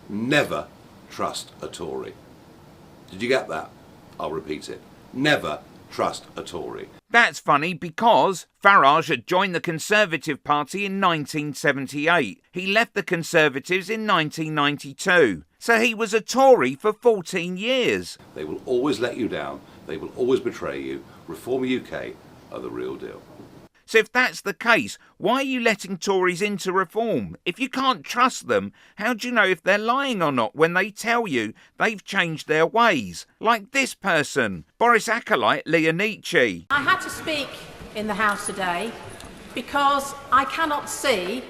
Never trust a Tory. Did you get that? I'll repeat it. Never trust a Tory. That's funny because Farage had joined the Conservative Party in 1978. He left the Conservatives in 1992. So he was a Tory for 14 years. They will always let you down. They will always betray you. Reform UK are the real deal. So if that's the case, why are you letting Tories into reform? If you can't trust them, how do you know if they're lying or not when they tell you they've changed their ways? Like this person, Boris acolyte Leah Nici. I had to speak in the House today because I cannot see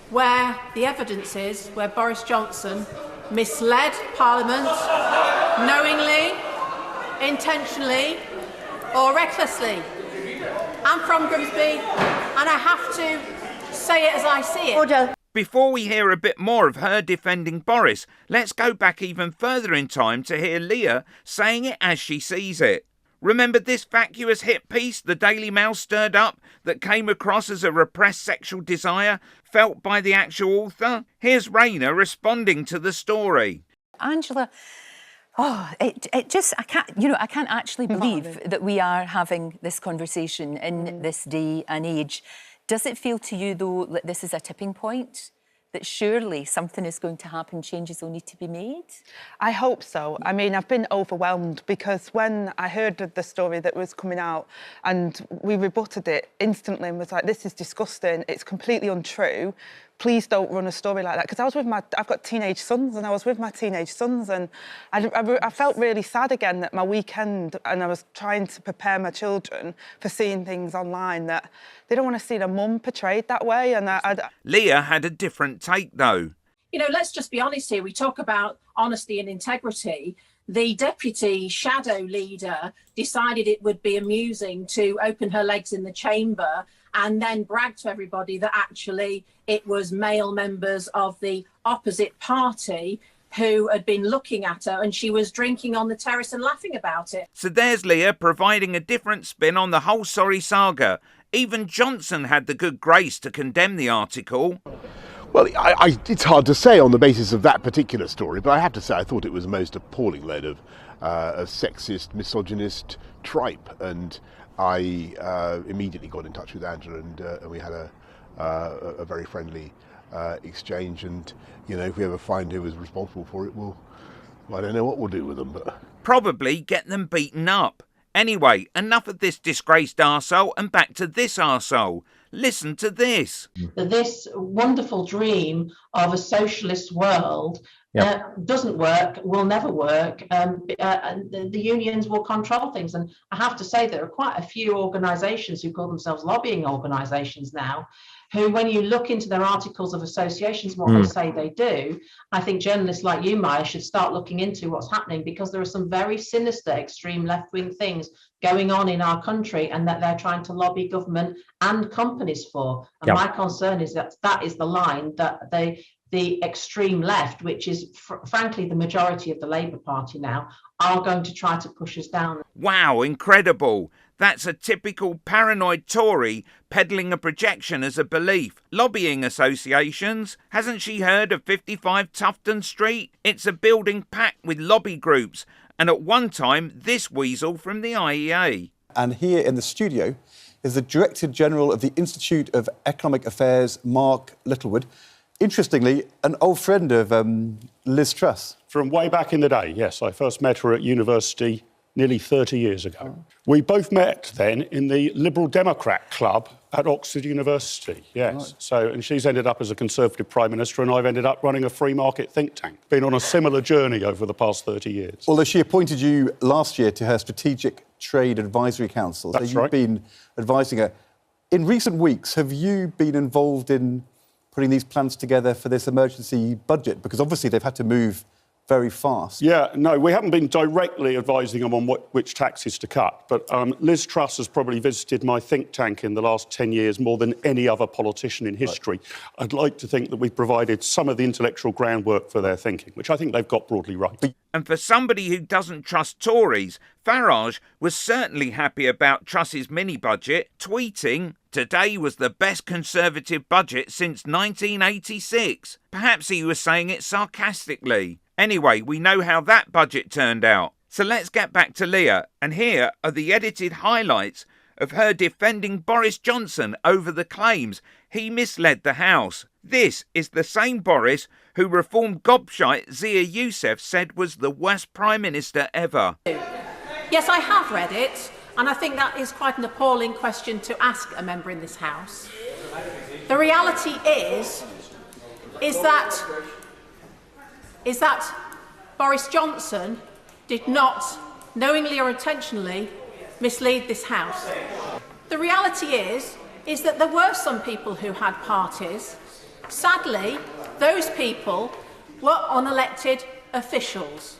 where the evidence is where Boris Johnson misled Parliament knowingly, intentionally or recklessly. I'm from Grimsby and I have to say it as I see it. Order. Before we hear a bit more of her defending Boris, let's go back even further in time to hear Leah saying it as she sees it. Remember this vacuous hit piece the Daily Mail stirred up that came across as a repressed sexual desire felt by the actual author? Here's Raina responding to the story. Angela, it just, I can't actually believe that we are having this conversation in this day and age. Does it feel to you, though, that this is a tipping point? That surely something is going to happen, changes will need to be made? I hope so. I mean, I've been overwhelmed because when I heard of the story that was coming out and we rebutted it instantly and was like, this is disgusting, it's completely untrue, please don't run a story like that. Because I've got teenage sons and I was with my teenage sons and I felt really sad again that my weekend and I was trying to prepare my children for seeing things online that they don't want to see their mum portrayed that way. And Leah had a different take though. You know, let's just be honest here. We talk about honesty and integrity. The deputy shadow leader decided it would be amusing to open her legs in the chamber and then brag to everybody that actually it was male members of the opposite party who had been looking at her and she was drinking on the terrace and laughing about it. So there's Leah providing a different spin on the whole sorry saga. Even Johnson had the good grace to condemn the article. Well, it's hard to say on the basis of that particular story, but I have to say I thought it was the most appalling load of sexist, misogynist tripe. And I immediately got in touch with Angela and we had a very friendly exchange. And, you know, if we ever find who was responsible for it, I don't know what we'll do with them. But probably get them beaten up. Anyway, enough of this disgraced arsehole and back to this arsehole. Listen to this. This wonderful dream of a socialist world doesn't work, will never work. The unions will control things. And I have to say there are quite a few organisations who call themselves lobbying organisations now, who, when you look into their articles of associations, what they say they do, I think journalists like you, Maya, should start looking into what's happening, because there are some very sinister, extreme left-wing things going on in our country and that they're trying to lobby government and companies for. And my concern is that is the line that the extreme left, which is frankly the majority of the Labour Party now, are going to try to push us down. Wow, incredible. That's a typical paranoid Tory peddling a projection as a belief. Lobbying associations. Hasn't she heard of 55 Tufton Street? It's a building packed with lobby groups. And at one time, this weasel from the IEA. And here in the studio is the Director General of the Institute of Economic Affairs, Mark Littlewood. Interestingly, an old friend of Liz Truss. From way back in the day, yes. I first met her at university nearly 30 years ago. We both met then in the Liberal Democrat Club at Oxford University, yes. Right. So, and she's ended up as a Conservative Prime Minister and I've ended up running a free market think tank. Been on a similar journey over the past 30 years. Although she appointed you last year to her Strategic Trade Advisory Council. That's so you've been advising her. In recent weeks, have you been involved in putting these plans together for this emergency budget? Because obviously they've had to move very fast. Yeah, no, we haven't been directly advising them on which taxes to cut, but Liz Truss has probably visited my think tank in the last 10 years more than any other politician in history. Right. I'd like to think that we've provided some of the intellectual groundwork for their thinking, which I think they've got broadly right. And for somebody who doesn't trust Tories, Farage was certainly happy about Truss's mini-budget, tweeting, "Today was the best Conservative budget since 1986. Perhaps he was saying it sarcastically. Anyway, we know how that budget turned out. So let's get back to Leah, and here are the edited highlights of her defending Boris Johnson over the claims he misled the House. This is the same Boris who reformed gobshite Zia Youssef said was the worst Prime Minister ever. Yes, I have read it, and I think that is quite an appalling question to ask a member in this House. The reality is that Boris Johnson did not knowingly or intentionally mislead this House. The reality is that there were some people who had parties. Sadly, those people were unelected officials.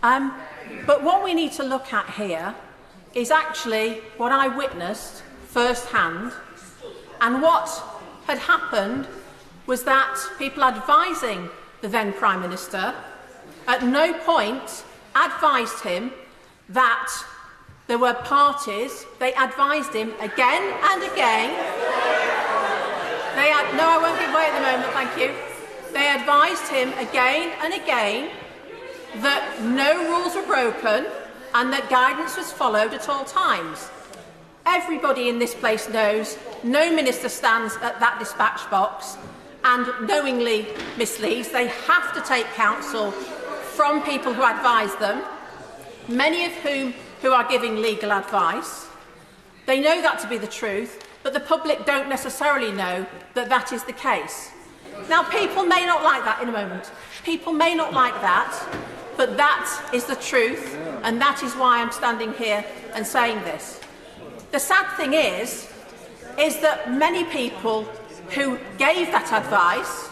But what we need to look at here is actually what I witnessed firsthand, and what had happened was that people advising the then Prime Minister at no point advised him that there were parties. They advised him again and again. No, I won't give way at the moment, thank you. They advised him again and again that no rules were broken and that guidance was followed at all times. Everybody in this place knows no minister stands at that dispatch box and knowingly misleads. They have to take counsel from people who advise them, many of whom who are giving legal advice. They know that to be the truth, but the public don't necessarily know that that is the case. Now, people may not like that in a moment. People may not like that, but that is the truth, and that is why I'm standing here and saying this. The sad thing is that many people who gave that advice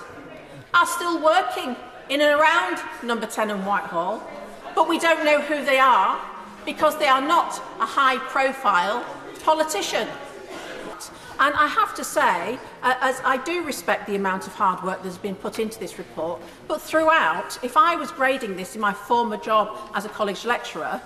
are still working in and around Number 10 and Whitehall, but we don't know who they are because they are not a high-profile politician. And I have to say, as I do respect the amount of hard work that's been put into this report, but throughout, if I was grading this in my former job as a college lecturer,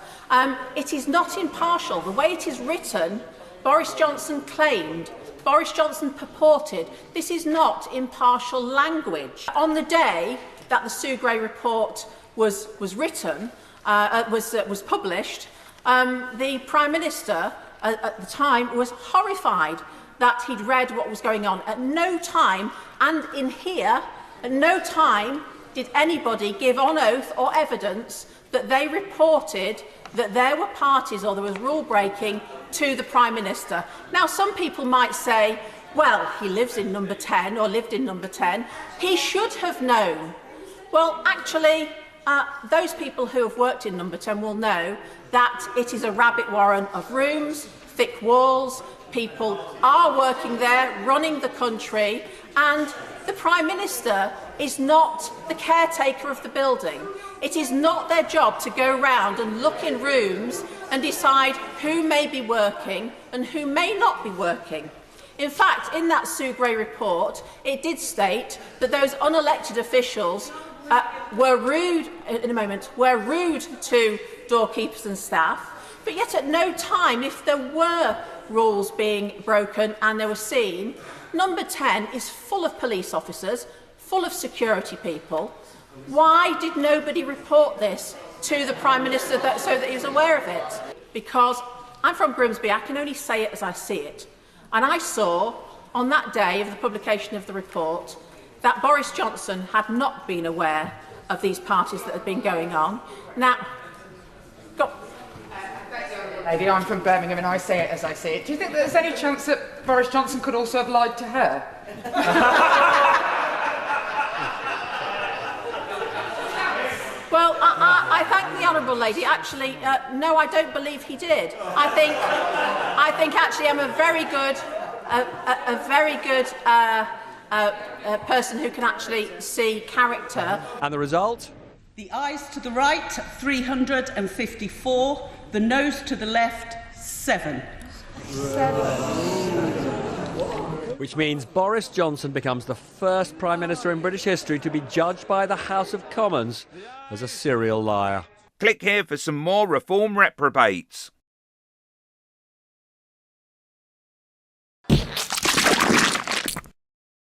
it is not impartial. The way it is written, Boris Johnson claimed, Boris Johnson purported, this is not impartial language. On the day that the Sue Gray report was written, was published, the Prime Minister at the time was horrified that he'd read what was going on. At no time, and in here, at no time did anybody give on oath or evidence that they reported that there were parties or there was rule breaking to the Prime Minister. Now, some people might say, well, he lives in Number 10 or lived in Number 10. He should have known. Well, actually, those people who have worked in Number 10 will know that it is a rabbit warren of rooms, thick walls. People are working there, running the country, and the Prime Minister is not the caretaker of the building. It is not their job to go round and look in rooms and decide who may be working and who may not be working. In fact, in that Sue Gray report, it did state that those unelected officials were rude to doorkeepers and staff, but yet at no time, if there were rules being broken and they were seen, Number 10 is full of police officers, full of security people. Why did nobody report this to the Prime Minister so that he was aware of it? Because I'm from Grimsby, I can only say it as I see it. And I saw, on that day of the publication of the report, that Boris Johnson had not been aware of these parties that had been going on. Now, Lady, I'm from Birmingham and I say it as I see it. Do you think there's any chance that Boris Johnson could also have lied to her? Well, I thank the honourable lady. Actually, no, I don't believe he did. I think actually I'm a very good person who can actually see character. And the result? The ayes to the right, 354. The noes to the left, 7. Which means Boris Johnson becomes the first Prime Minister in British history to be judged by the House of Commons as a serial liar. Click here for some more Reform reprobates.